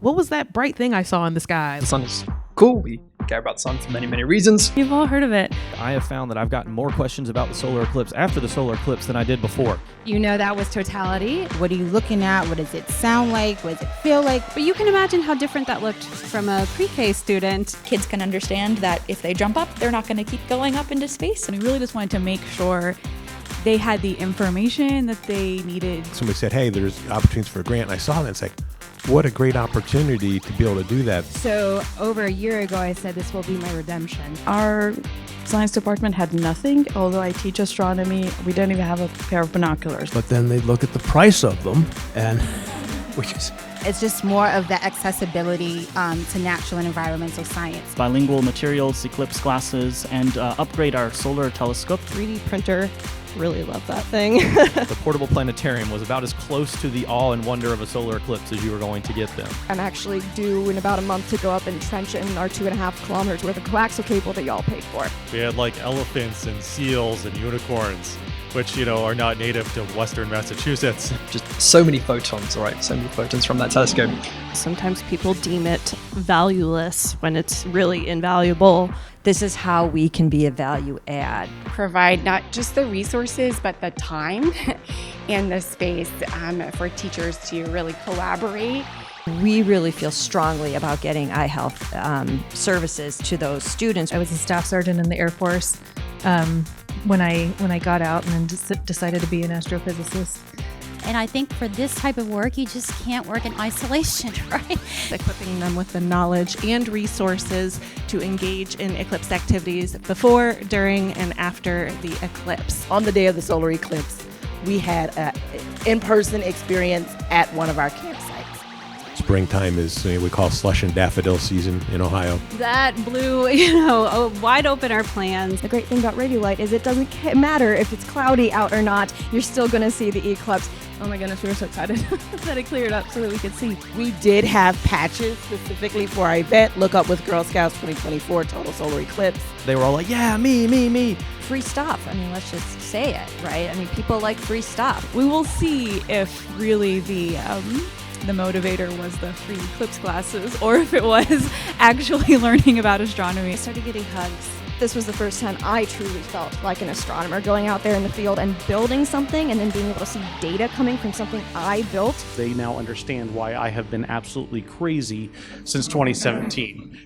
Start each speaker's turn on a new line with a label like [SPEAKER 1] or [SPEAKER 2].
[SPEAKER 1] what was that bright thing I saw in the sky?
[SPEAKER 2] The sun is cool. We care about the sun for many, many reasons.
[SPEAKER 3] You've all heard of it.
[SPEAKER 4] I have found that I've gotten more questions about the solar eclipse after the solar eclipse than I did before.
[SPEAKER 3] You know that was totality.
[SPEAKER 5] What are you looking at? What does it sound like? What does it feel like?
[SPEAKER 3] But you can imagine how different that looked from a pre-K student.
[SPEAKER 6] Kids can understand that if they jump up, they're not going to keep going up into space.
[SPEAKER 7] And we really just wanted to make sure they had the information that they needed.
[SPEAKER 8] Somebody said, hey, there's opportunities for a grant. And I saw that and it's like, what a great opportunity to be able to do that.
[SPEAKER 5] So over a year ago, I said this will be my redemption.
[SPEAKER 9] Our science department had nothing. Although I teach astronomy, we didn't even have a pair of binoculars.
[SPEAKER 10] But then they look at the price of them, and
[SPEAKER 5] It's just more of the accessibility to natural and environmental science.
[SPEAKER 11] Bilingual materials, Eclipse glasses, and upgrade our solar telescope.
[SPEAKER 12] 3D printer. Really love that thing.
[SPEAKER 4] The portable planetarium was about as close to the awe and wonder of a solar eclipse as you were going to get them.
[SPEAKER 12] I'm actually due in about a month to go up and trench in our 2.5 kilometers worth of coaxial cable that y'all paid for.
[SPEAKER 13] We had like elephants and seals and unicorns, which, are not native to Western Massachusetts.
[SPEAKER 2] Just so many photons, right? So many photons from that telescope.
[SPEAKER 7] Sometimes people deem it valueless when it's really invaluable.
[SPEAKER 6] This is how we can be a value add.
[SPEAKER 14] Provide not just the resources, but the time and the space for teachers to really collaborate.
[SPEAKER 6] We really feel strongly about getting eye health services to those students.
[SPEAKER 15] I was a staff sergeant in the Air Force when I got out and then decided to be an astrophysicist.
[SPEAKER 16] And I think for this type of work, you just can't work in isolation, right?
[SPEAKER 7] Equipping them with the knowledge and resources to engage in eclipse activities before, during, and after the eclipse.
[SPEAKER 17] On the day of the solar eclipse, we had an in-person experience at one of our campsites.
[SPEAKER 8] Springtime is we call slush and daffodil season in Ohio.
[SPEAKER 3] That blew, wide open our plans.
[SPEAKER 12] The great thing about Radiolite is it doesn't matter if it's cloudy out or not, you're still going to see the eclipse.
[SPEAKER 7] Oh my goodness, we were so excited that it cleared up so that we could see.
[SPEAKER 17] We did have patches specifically for our event. Look up with Girl Scouts 2024 Total Solar Eclipse.
[SPEAKER 4] They were all like, yeah, me.
[SPEAKER 6] Free stuff. I mean, let's just say it, right? I mean, people like free stuff.
[SPEAKER 7] We will see if really the motivator was the free eclipse glasses or if it was actually learning about astronomy.
[SPEAKER 12] I started getting hugs. This was the first time I truly felt like an astronomer, going out there in the field and building something and then being able to see data coming from something I built.
[SPEAKER 13] They now understand why I have been absolutely crazy since 2017.